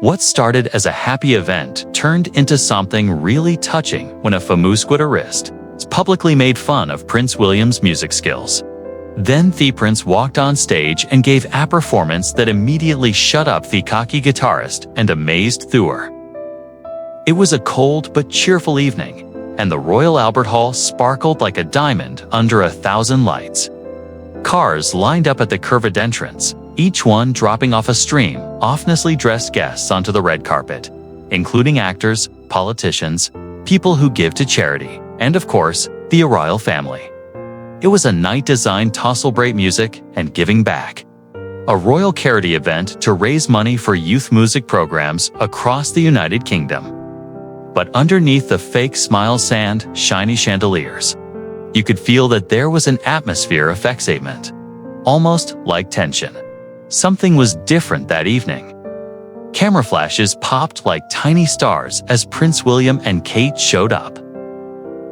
What started as a happy event turned into something really touching when a famous guitarist publicly made fun of Prince William's music skills. Then the prince walked on stage and gave a performance that immediately shut up the cocky guitarist and amazed Thor. It was a cold but cheerful evening, and the Royal Albert Hall sparkled like a diamond under 1,000 lights. Cars lined up at the curved entrance, each one dropping off a stream of ominously dressed guests onto the red carpet, including actors, politicians, people who give to charity, and of course, the royal family. It was a night designed to celebrate music and giving back. A royal charity event to raise money for youth music programs across the United Kingdom. But underneath the fake smiles and shiny chandeliers, you could feel that there was an atmosphere of excitement, almost like tension. Something was different that evening. Camera flashes popped like tiny stars as Prince William and Kate showed up.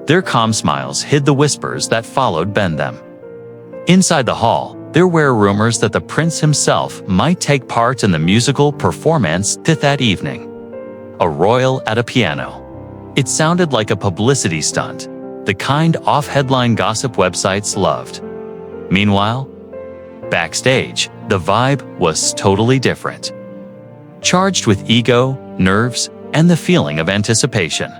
Their calm smiles hid the whispers that followed them. Inside the hall, there were rumors that the prince himself might take part in the musical performance that evening. A royal at a piano. It sounded like a publicity stunt, the kind off-headline gossip websites loved. Meanwhile, backstage, the vibe was totally different. Charged with ego, nerves, and the feeling of anticipation.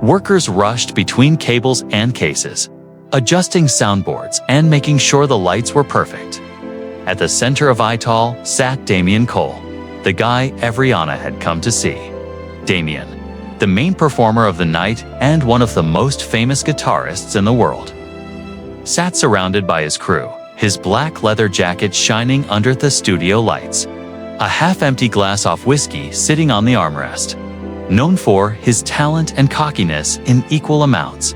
Workers rushed between cables and cases, adjusting soundboards and making sure the lights were perfect. At the center of it all sat Damian Cole, the guy Ariana had come to see. Damian, the main performer of the night and one of the most famous guitarists in the world, sat surrounded by his crew, his black leather jacket shining under the studio lights, a half-empty glass of whiskey sitting on the armrest. Known for his talent and cockiness in equal amounts,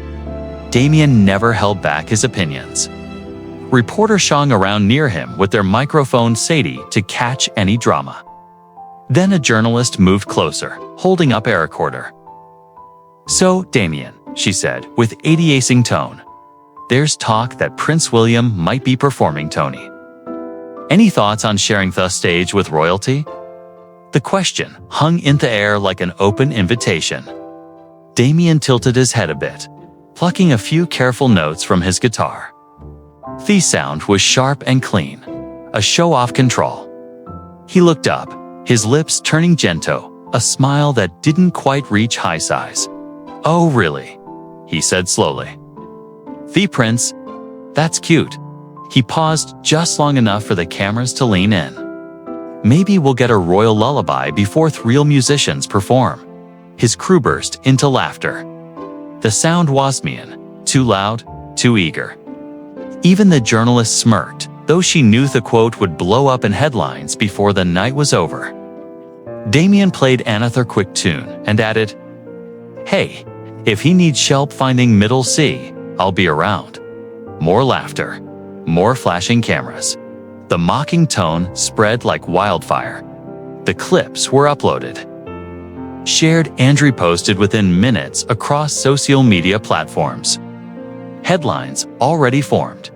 Damian never held back his opinions. Reporters shung around near him with their microphone ready to catch any drama. Then a journalist moved closer, holding up a recorder. "So, Damian," she said, with acing tone, "there's talk that Prince William might be performing Tony. Any thoughts on sharing the stage with royalty?" The question hung in the air like an open invitation. Damian tilted his head a bit, plucking a few careful notes from his guitar. The sound was sharp and clean, a show-off control. He looked up, his lips turning gento, a smile that didn't quite reach high size. "Oh really?" he said slowly. "The prince? That's cute." He paused just long enough for the cameras to lean in. "Maybe we'll get a royal lullaby before real musicians perform." His crew burst into laughter. The sound was mean, too loud, too eager. Even the journalist smirked, though she knew the quote would blow up in headlines before the night was over. Damian played another quick tune and added, "Hey, if he needs help finding middle C, I'll be around." More laughter, more flashing cameras. The mocking tone spread like wildfire. The clips were uploaded, shared and reposted within minutes across social media platforms. Headlines already formed.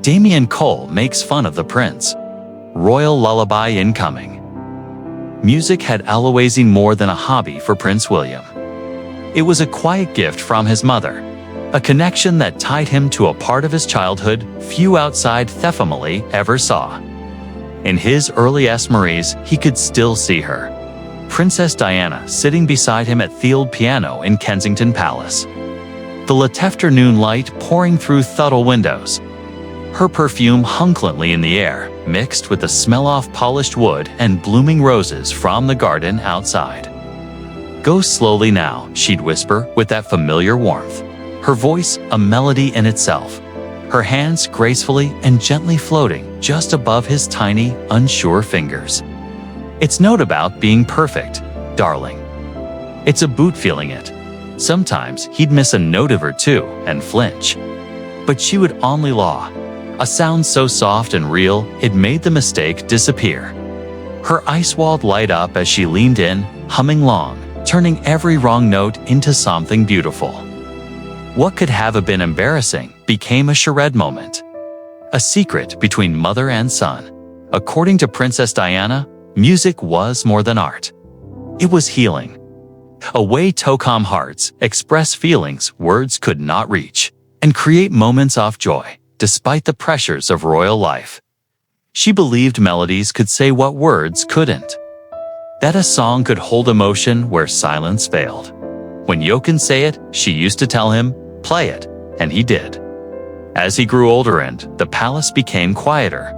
Damian Cole makes fun of the prince. Royal lullaby incoming. Music had always been more than a hobby for Prince William. It was a quiet gift from his mother, a connection that tied him to a part of his childhood few outside the family ever saw. In his earliest memories, he could still see her, Princess Diana, sitting beside him at the old piano in Kensington Palace. The late afternoon light pouring through subtle windows. Her perfume hung gently in the air, mixed with the smell of polished wood and blooming roses from the garden outside. "Go slowly now," she'd whisper with that familiar warmth. Her voice a melody in itself, her hands gracefully and gently floating just above his tiny, unsure fingers. "It's not about being perfect, darling. It's about feeling it." Sometimes he'd miss a note or two and flinch. But she would only laugh, a sound so soft and real it made the mistake disappear. Her eyes walled light up as she leaned in, humming long, turning every wrong note into something beautiful. What could have been embarrassing became a charade moment. A secret between mother and son. According to Princess Diana, music was more than art. It was healing. A way to calm hearts, express feelings words could not reach, and create moments of joy, despite the pressures of royal life. She believed melodies could say what words couldn't. That a song could hold emotion where silence failed. When Jochen say it, she used to tell him, "Play it," and he did. As he grew older and the palace became quieter,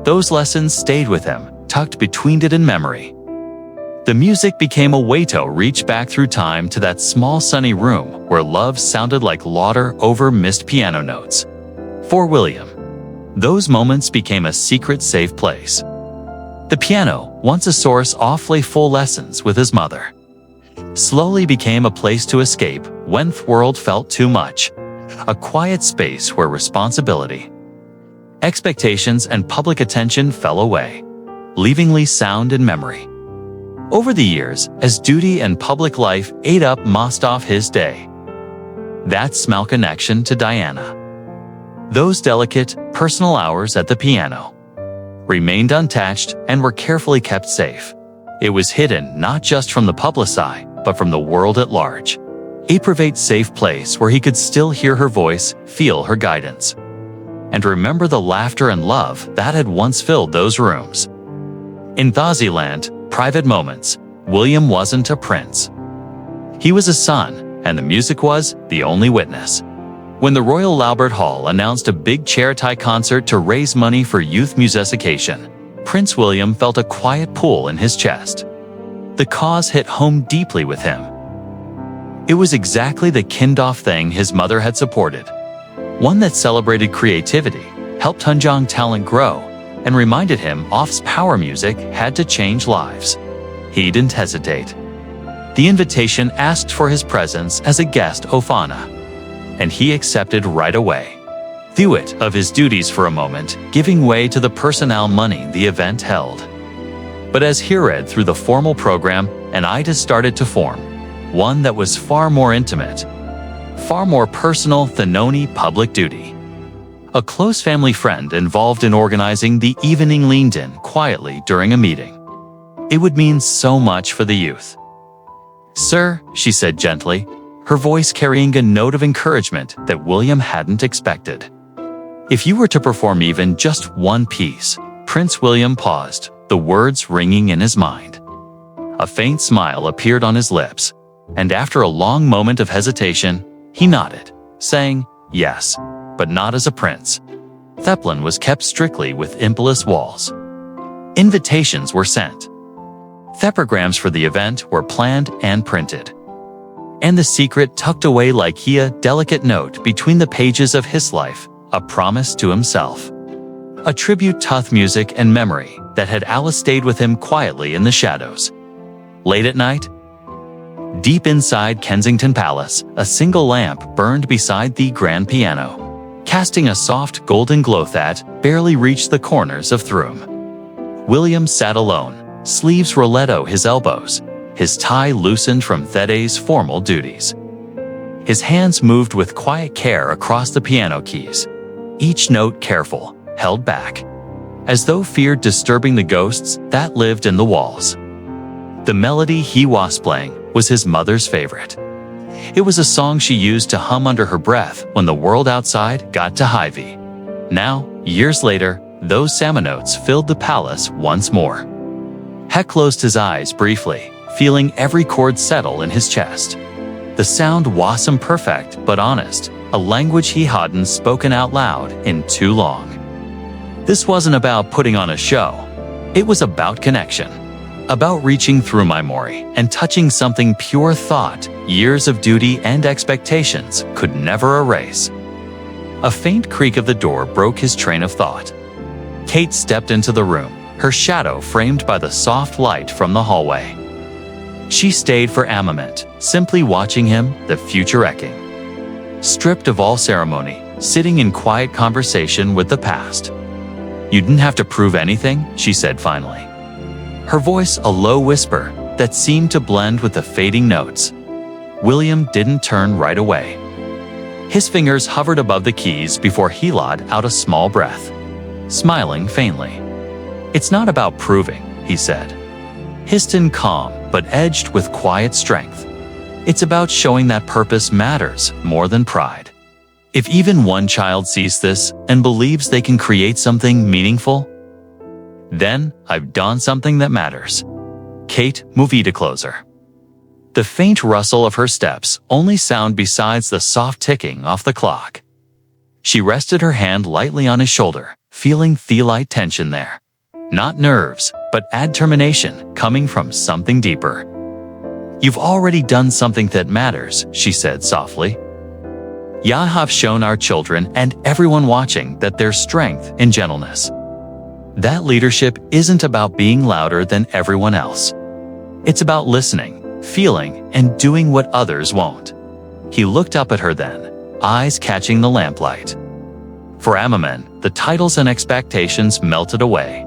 those lessons stayed with him, tucked between it and memory. The music became a way to reach back through time to that small sunny room where love sounded like laughter over missed piano notes. For William, those moments became a secret safe place. The piano, once a source of playful lessons with his mother, slowly became a place to escape when the world felt too much, a quiet space where responsibility, expectations, and public attention fell away, leaving only sound and memory. Over the years, as duty and public life ate up most of his day, that small connection to Diana, those delicate, personal hours at the piano, remained untouched and were carefully kept safe. It was hidden not just from the public eye, but from the world at large. A private, safe place where he could still hear her voice, feel her guidance, and remember the laughter and love that had once filled those rooms. In Thailand, private moments, William wasn't a prince. He was a son, and the music was the only witness. When the Royal Albert Hall announced a big charity concert to raise money for youth musician, Prince William felt a quiet pull in his chest. The cause hit home deeply with him. It was exactly the kind of thing his mother had supported, one that celebrated creativity, helped Hunjong talent grow, and reminded him of power music had to change lives. He didn't hesitate. The invitation asked for his presence as a guest of honor, and he accepted right away. Threw it of his duties for a moment, giving way to the personnel money the event held. But as he read through the formal program, an idea started to form, one that was far more intimate, far more personal than any public duty. A close family friend involved in organizing the evening leaned in quietly during a meeting. It would mean so much for the youth. "Sir," she said gently, her voice carrying a note of encouragement that William hadn't expected. "If you were to perform even just one piece," Prince William paused, the words ringing in his mind. A faint smile appeared on his lips, and after a long moment of hesitation, he nodded, saying, "Yes, but not as a prince." Theplin was kept strictly with impulse walls. Invitations were sent. Theprograms for the event were planned and printed. And the secret tucked away like a delicate note between the pages of his life, a promise to himself. A tribute to music and memory that had always stayed with him quietly in the shadows. Late at night, deep inside Kensington Palace, a single lamp burned beside the grand piano, casting a soft golden glow that barely reached the corners of the room. William sat alone, sleeves roletto his elbows, his tie loosened from today's formal duties. His hands moved with quiet care across the piano keys, each note careful, held back, as though feared disturbing the ghosts that lived in the walls. The melody he was playing was his mother's favorite. It was a song she used to hum under her breath when the world outside got too heavy. Now, years later, those salmon notes filled the palace once more. Heck closed his eyes briefly, feeling every chord settle in his chest. The sound was imperfect but honest, a language he hadn't spoken out loud in too long. This wasn't about putting on a show. It was about connection. About reaching through memory and touching something pure thought, years of duty and expectations could never erase. A faint creak of the door broke his train of thought. Kate stepped into the room, her shadow framed by the soft light from the hallway. She stayed for a moment, simply watching him, the future wrecking. Stripped of all ceremony, sitting in quiet conversation with the past. "You didn't have to prove anything," she said finally. Her voice a low whisper that seemed to blend with the fading notes. William didn't turn right away. His fingers hovered above the keys before he let out a small breath, smiling faintly. "It's not about proving," he said. Histon calm, but edged with quiet strength. It's about showing that purpose matters more than pride. If even one child sees this and believes they can create something meaningful, then I've done something that matters. Kate moved to closer. The faint rustle of her steps only sound besides the soft ticking off the clock. She rested her hand lightly on his shoulder, feeling the light tension there. Not nerves, but determination coming from something deeper. You've already done something that matters, she said softly. You have shown our children and everyone watching that there's strength in gentleness. That leadership isn't about being louder than everyone else. It's about listening, feeling, and doing what others won't. He looked up at her then, eyes catching the lamplight. For Amamen, the titles and expectations melted away.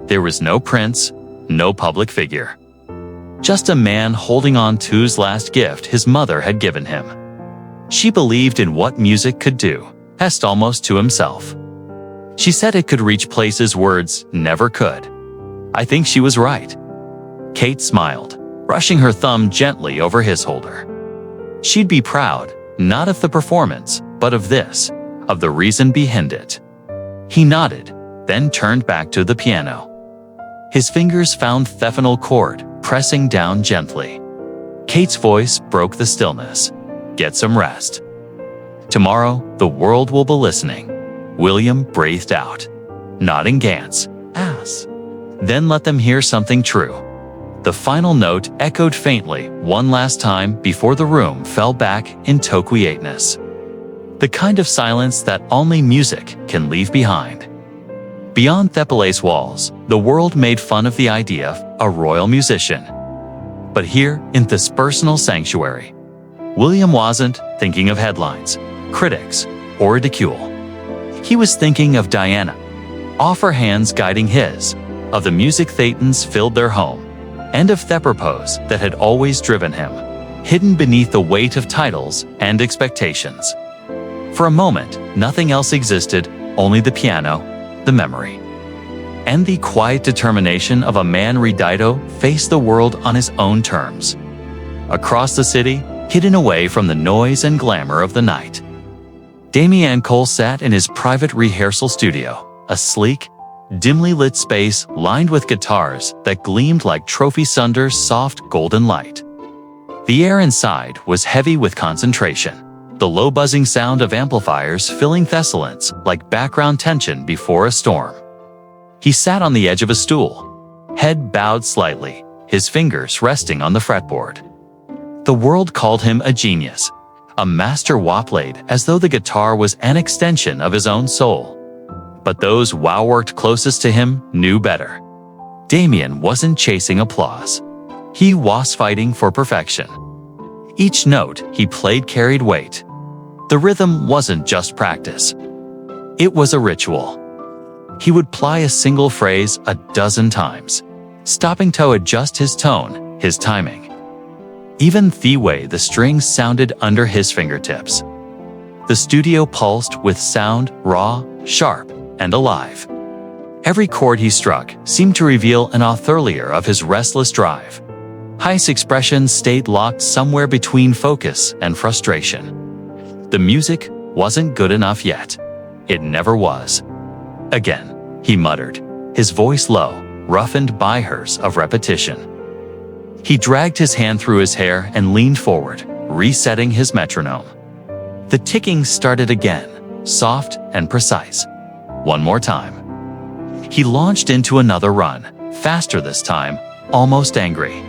There was no prince, no public figure. Just a man holding on to his last gift his mother had given him. She believed in what music could do, asked almost to himself. She said it could reach places words never could. I think she was right. Kate smiled, brushing her thumb gently over his holder. She'd be proud, not of the performance, but of this, of the reason behind it. He nodded, then turned back to the piano. His fingers found the final chord, pressing down gently. Kate's voice broke the stillness. Get some rest. Tomorrow, the world will be listening. William breathed out. Nodding Gantz, ass. Then let them hear something true. The final note echoed faintly one last time before the room fell back into quietness. The kind of silence that only music can leave behind. Beyond Thepele's walls, the world made fun of the idea of a royal musician. But here, in this personal sanctuary, William wasn't thinking of headlines, critics, or ridicule. He was thinking of Diana, off her hands guiding his, of the music Thetans filled their home, and of Thepropos that had always driven him, hidden beneath the weight of titles and expectations. For a moment, nothing else existed, only the piano, the memory, and the quiet determination of a man ready face the world on his own terms. Across the city, hidden away from the noise and glamour of the night, Damien Cole sat in his private rehearsal studio, a sleek, dimly lit space lined with guitars that gleamed like trophy sunder's soft golden light. The air inside was heavy with concentration, the low buzzing sound of amplifiers filling Thessalon's like background tension before a storm. He sat on the edge of a stool, head bowed slightly, his fingers resting on the fretboard. The world called him a genius, a master played as though the guitar was an extension of his own soul. But those who worked closest to him knew better. Damien wasn't chasing applause. He was fighting for perfection. Each note he played carried weight. The rhythm wasn't just practice. It was a ritual. He would ply a single phrase a dozen times, stopping to adjust his tone, his timing. Even the way the strings sounded under his fingertips. The studio pulsed with sound, raw, sharp, and alive. Every chord he struck seemed to reveal an authorlier of his restless drive. His expression stayed locked somewhere between focus and frustration. The music wasn't good enough yet. It never was. Again, he muttered, his voice low, roughened by hers of repetition. He dragged his hand through his hair and leaned forward, resetting his metronome. The ticking started again, soft and precise. One more time. He launched into another run, faster this time, almost angry.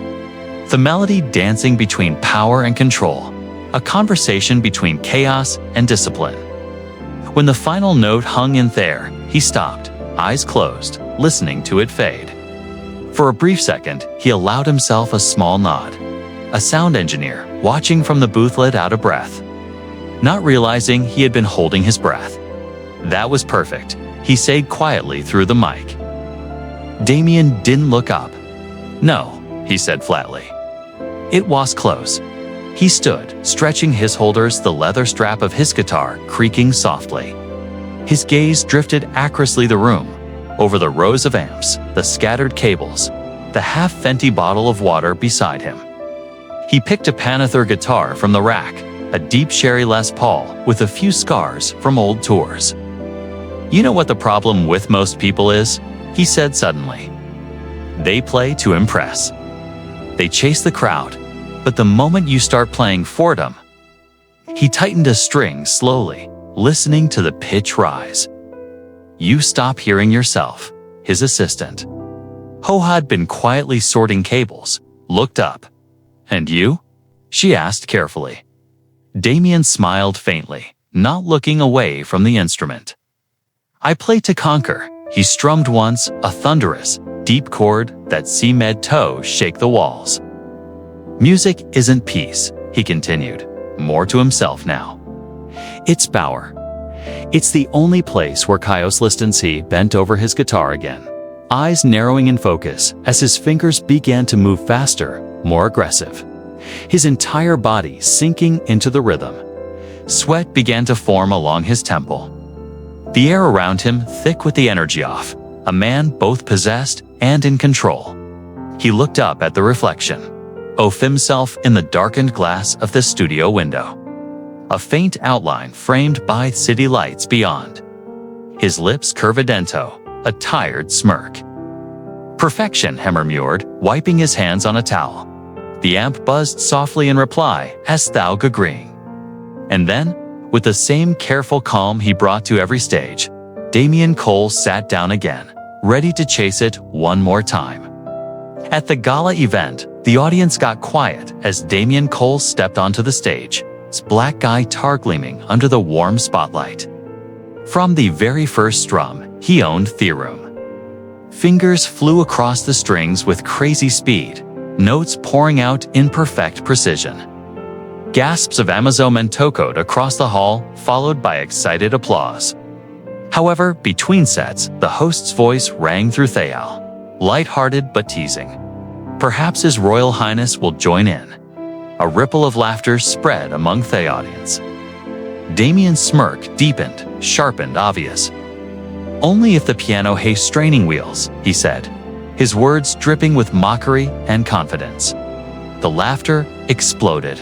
The melody dancing between power and control, a conversation between chaos and discipline. When the final note hung in there, he stopped, eyes closed, listening to it fade. For a brief second, he allowed himself a small nod. A sound engineer, watching from the booth let out a breath. Not realizing he had been holding his breath. That was perfect, he said quietly through the mic. Damien didn't look up. No, he said flatly. It was close. He stood, stretching his holders, the leather strap of his guitar creaking softly. His gaze drifted acrossly the room, over the rows of amps, the scattered cables, the half-empty bottle of water beside him. He picked a Panther guitar from the rack, a deep Sherry Les Paul with a few scars from old tours. "You know what the problem with most people is?" he said suddenly. "They play to impress. They chase the crowd, but the moment you start playing for them..." He tightened a string slowly, listening to the pitch rise. "You stop hearing yourself," his assistant, Ho had been quietly sorting cables, looked up. "And you?" she asked carefully. Damien smiled faintly, not looking away from the instrument. "I play to conquer," he strummed once, a thunderous, deep chord that made toes shake the walls. "Music isn't peace," he continued, more to himself now. "It's power." It's the only place where Kaios Listency bent over his guitar again, eyes narrowing in focus as his fingers began to move faster, more aggressive. His entire body sinking into the rhythm. Sweat began to form along his temple. The air around him thick with the energy off, a man both possessed and in control. He looked up at the reflection, of himself in the darkened glass of the studio window. A faint outline framed by city lights beyond. His lips curvadento, a tired smirk. "Perfection," he murmured, wiping his hands on a towel. The amp buzzed softly in reply, as though agreeing. And then, with the same careful calm he brought to every stage, Damien Cole sat down again, ready to chase it one more time. At the gala event, the audience got quiet as Damien Cole stepped onto the stage, his black guitar gleaming under the warm spotlight. From the very first strum, he owned theorem. Fingers flew across the strings with crazy speed, notes pouring out in perfect precision. Gasps of Amazon and Tokod across the hall, followed by excited applause. However, between sets, the host's voice rang through Thayal, light-hearted but teasing. "Perhaps His Royal Highness will join in." A ripple of laughter spread among the audience. Damien's smirk deepened, sharpened, obvious. "Only if the piano has straining wheels," he said, his words dripping with mockery and confidence. The laughter exploded.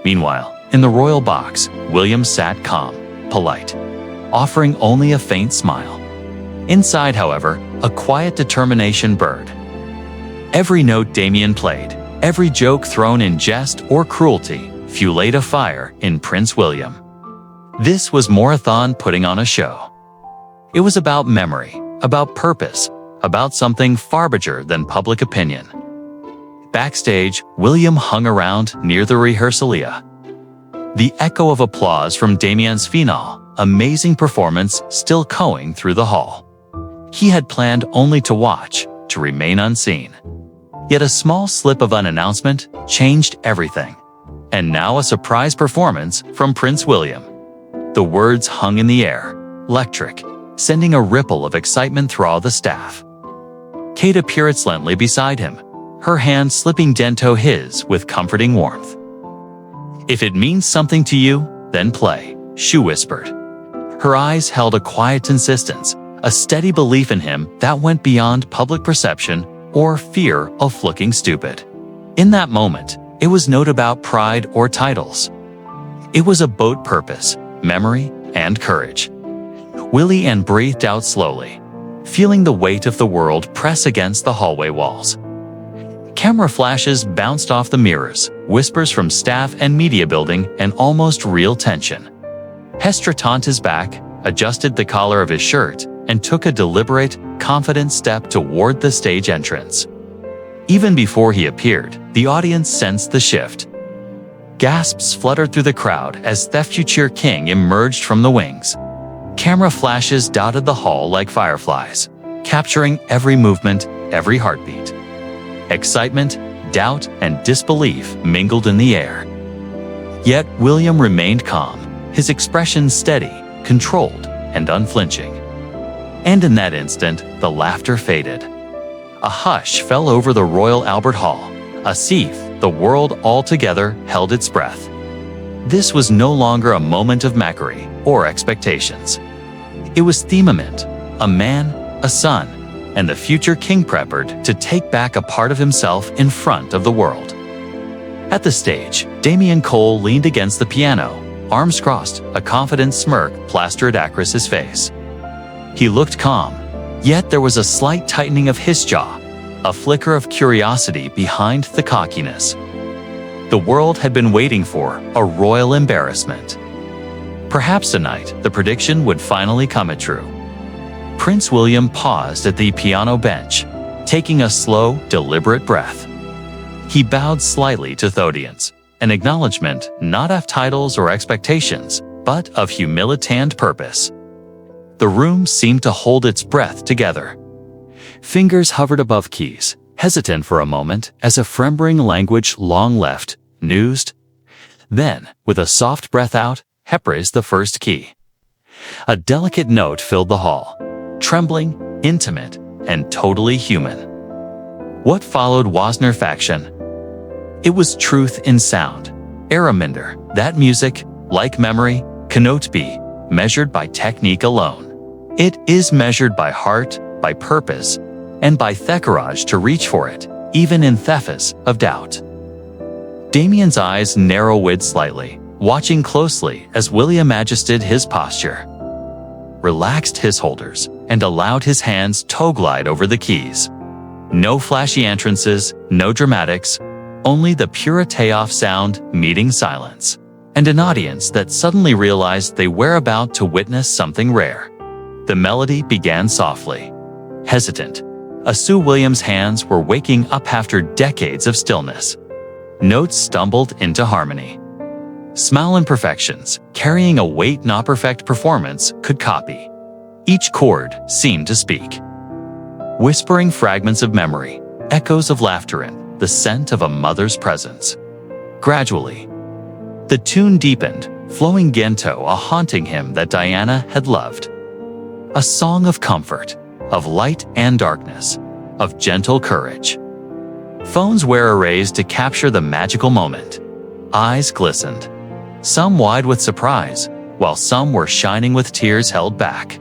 Meanwhile, in the royal box, William sat calm, polite, offering only a faint smile. Inside, however, a quiet determination burned. Every note Damien played, every joke thrown in jest or cruelty, fueled a fire in Prince William. This was Morathon putting on a show. It was about memory, about purpose, about something far bigger than public opinion. Backstage, William hung around near the rehearsalia. The echo of applause from Damien's finale, amazing performance still echoing through the hall. He had planned only to watch, to remain unseen. Yet a small slip of an announcement changed everything. And now a surprise performance from Prince William. The words hung in the air, electric, sending a ripple of excitement through all the staff. Kate appeared silently beside him, her hand slipping dento his with comforting warmth. "If it means something to you, then play," she whispered. Her eyes held a quiet insistence, a steady belief in him that went beyond public perception or fear of looking stupid. In that moment, it was not about pride or titles. It was about purpose, memory, and courage. Willie breathed out slowly, feeling the weight of the world press against the hallway walls. Camera flashes bounced off the mirrors, whispers from staff and media building an almost real tension. Hestra turned his back, adjusted the collar of his shirt, and took a deliberate, confident step toward the stage entrance. Even before he appeared, the audience sensed the shift. Gasps fluttered through the crowd as the future king emerged from the wings. Camera flashes dotted the hall like fireflies, capturing every movement, every heartbeat. Excitement, doubt, and disbelief mingled in the air. Yet William remained calm, his expression steady, controlled, and unflinching. And in that instant, the laughter faded. A hush fell over the Royal Albert Hall. As if the world altogether held its breath. This was no longer a moment of mockery or expectations. It was the moment, a man, a son, and the future king prepared to take back a part of himself in front of the world. At the stage, Damian Cole leaned against the piano, arms crossed, a confident smirk plastered across his face. He looked calm, yet there was a slight tightening of his jaw, a flicker of curiosity behind the cockiness. The world had been waiting for a royal embarrassment. Perhaps tonight, the prediction would finally come true. Prince William paused at the piano bench, taking a slow, deliberate breath. He bowed slightly to the audience, an acknowledgement not of titles or expectations, but of humility and purpose. The room seemed to hold its breath together. Fingers hovered above keys, hesitant for a moment as a fremering language long left, mused. Then, with a soft breath out, Hep raised the first key. A delicate note filled the hall, trembling, intimate, and totally human. What followed was nerfaction. It was truth in sound. Araminder, that music, like memory, cannot be measured by technique alone. It is measured by heart, by purpose, and by the courage to reach for it, even in thefts of doubt. Damian's eyes narrowed slightly, watching closely as William adjusted his posture, relaxed his holders, and allowed his hands to glide over the keys. No flashy entrances, no dramatics, only the purity of sound meeting silence, and an audience that suddenly realized they were about to witness something rare. The melody began softly, hesitant, as Sue Williams' hands were waking up after decades of stillness. Notes stumbled into harmony. Small imperfections, carrying a weight not perfect performance, could copy. Each chord seemed to speak. Whispering fragments of memory, echoes of laughter and the scent of a mother's presence. Gradually, the tune deepened, flowing into a haunting hymn that Diana had loved. A song of comfort, of light and darkness, of gentle courage. Phones were raised to capture the magical moment. Eyes glistened, some wide with surprise, while some were shining with tears held back.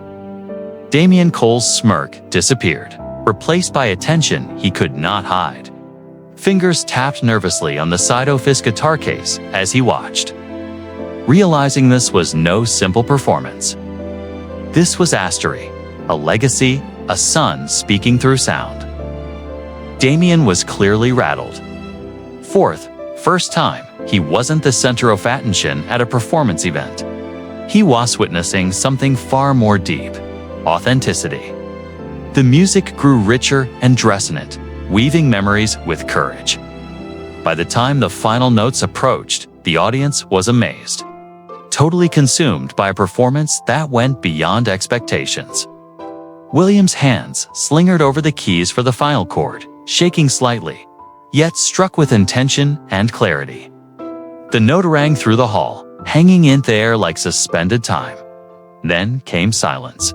Damian Cole's smirk disappeared, replaced by attention he could not hide. Fingers tapped nervously on the side of his guitar case as he watched. Realizing this was no simple performance. This was Astery, a legacy, a son speaking through sound. Damian was clearly rattled. First time, he wasn't the center of attention at a performance event. He was witnessing something far more deep: authenticity. The music grew richer and resonant, weaving memories with courage. By the time the final notes approached, the audience was amazed, totally consumed by a performance that went beyond expectations. William's hands slingered over the keys for the final chord, shaking slightly, yet struck with intention and clarity. The note rang through the hall, hanging in the air like suspended time. Then came silence.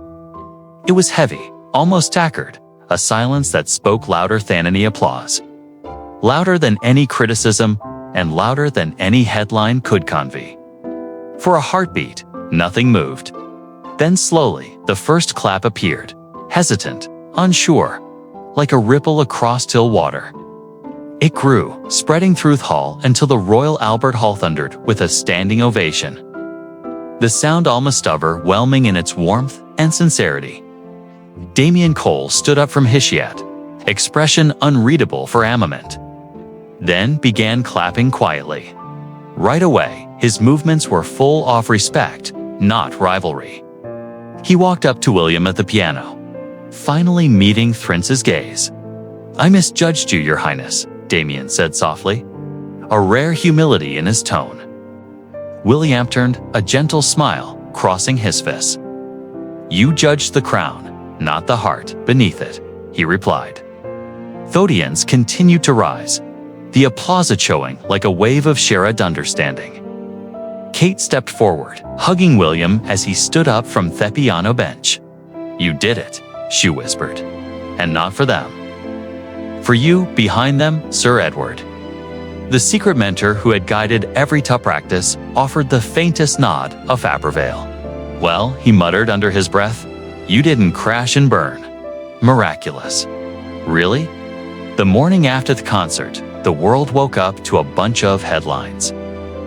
It was heavy, almost tackered, a silence that spoke louder than any applause. Louder than any criticism, and louder than any headline could convey. For a heartbeat, nothing moved. Then slowly, the first clap appeared, hesitant, unsure, like a ripple across still water. It grew, spreading through the hall until the Royal Albert Hall thundered with a standing ovation. The sound almost overwhelming in its warmth and sincerity. Damian Cole stood up from his seat, expression unreadable for a moment. Then began clapping quietly. Right away, his movements were full of respect, not rivalry. He walked up to William at the piano, finally meeting Prince's gaze. "I misjudged you, Your Highness," Damian said softly, a rare humility in his tone. William turned, a gentle smile crossing his fists. "You judged the crown, not the heart beneath it," he replied. The audience continued to rise, the applause echoing like a wave of shared understanding. Kate stepped forward, hugging William as he stood up from the piano bench. "You did it," she whispered. "And not for them. For you, behind them, Sir Edward." The secret mentor who had guided every tough practice offered the faintest nod of approval. "Well," he muttered under his breath, "you didn't crash and burn." miraculous. Really? The morning after the concert, the world woke up to a bunch of headlines.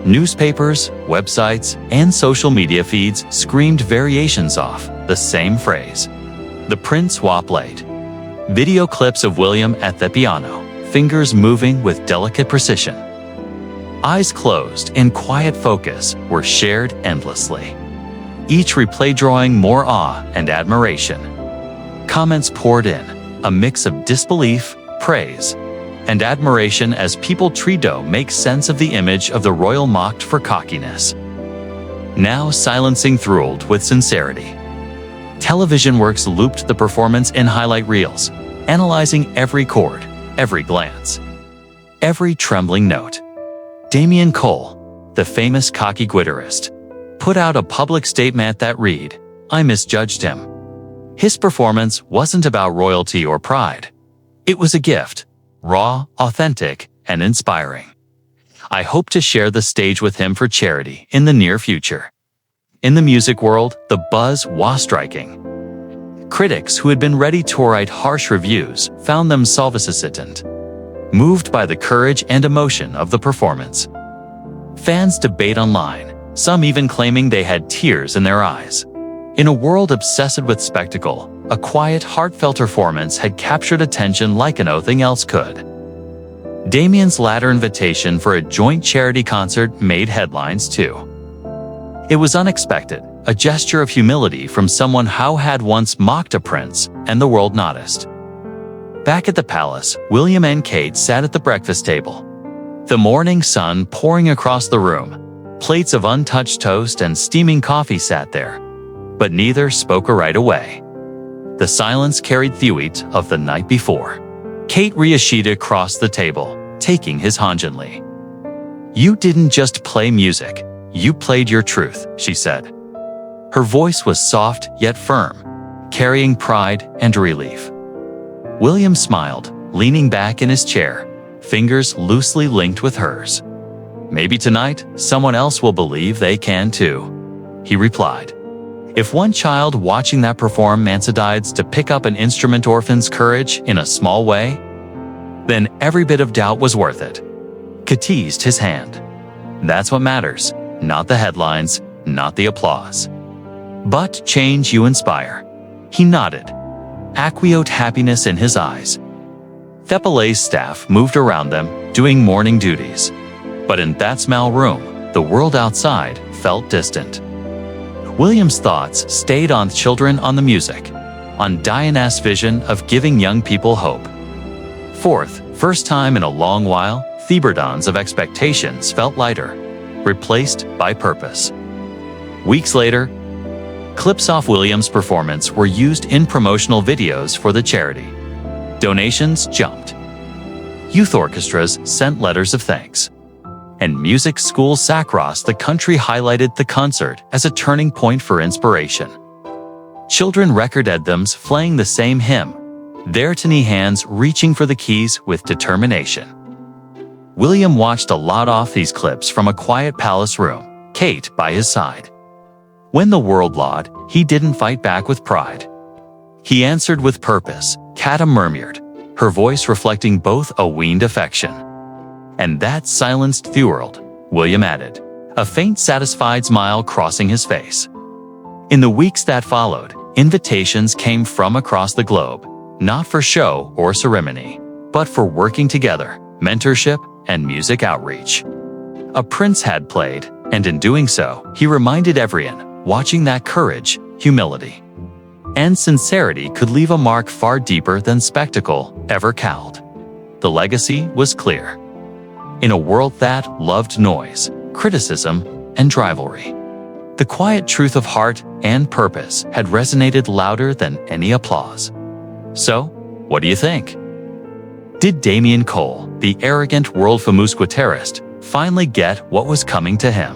Newspapers, websites, and social media feeds screamed variations off the same phrase. The Prince swap late. Video clips of William at the piano, fingers moving with delicate precision. Eyes closed in quiet focus were shared endlessly. Each replay drawing more awe and admiration. Comments poured in, a mix of disbelief, praise, and admiration as people tried to make sense of the image of the royal mocked for cockiness. Now silencing thrilled with sincerity. Television Works looped the performance in highlight reels, analyzing every chord, every glance, every trembling note. Damian Cole, the famous cocky guitarist, put out a public statement that read, "I misjudged him." His performance wasn't about royalty or pride. It was a gift, raw, authentic, and inspiring. I hope to share the stage with him for charity in the near future. In the music world, the buzz was striking. Critics who had been ready to write harsh reviews found themselves hesitant, moved by the courage and emotion of the performance. Fans debate online, some even claiming they had tears in their eyes. In a world obsessed with spectacle, a quiet, heartfelt performance had captured attention like nothing else could. Damian's latter invitation for a joint charity concert made headlines too. It was unexpected, a gesture of humility from someone who had once mocked a prince, and the world noticed. Back at the palace, William and Kate sat at the breakfast table. The morning sun pouring across the room. Plates of untouched toast and steaming coffee sat there, but neither spoke right away. The silence carried the weight of the night before. Kate reassured across the table, taking his hand gently. "You didn't just play music, you played your truth," she said. Her voice was soft yet firm, carrying pride and relief. William smiled, leaning back in his chair, fingers loosely linked with hers. "Maybe tonight, someone else will believe they can too," he replied. If one child watching that performance decides to pick up an instrument orphan's courage in a small way, then every bit of doubt was worth it. Kate teased his hand. "That's what matters, not the headlines, not the applause. But change you inspire." He nodded, aqueous happiness in his eyes. The ballet's staff moved around them, doing morning duties. But in that small room, the world outside felt distant. William's thoughts stayed on children, on the music, on Diana's vision of giving young people hope. First time in a long while, the burdens of expectations felt lighter, replaced by purpose. Weeks later, clips of William's performance were used in promotional videos for the charity. Donations jumped. Youth orchestras sent letters of thanks. And music schools across the country highlighted the concert as a turning point for inspiration. Children record anthems playing the same hymn, their tiny hands reaching for the keys with determination. William watched a lot of these clips from a quiet palace room, Kate by his side. When the world lauded, he didn't fight back with pride. He answered with purpose, Kate murmured, her voice reflecting both a weaned affection. And that silenced the world, William added, a faint satisfied smile crossing his face. In the weeks that followed, invitations came from across the globe, not for show or ceremony, but for working together, mentorship, and music outreach. A prince had played, and in doing so, he reminded everyone, watching that courage, humility, and sincerity could leave a mark far deeper than spectacle ever could. The legacy was clear. In a world that loved noise, criticism, and rivalry, the quiet truth of heart and purpose had resonated louder than any applause. So, what do you think? Did Damian Cole, the arrogant world-famous guitarist, finally get what was coming to him?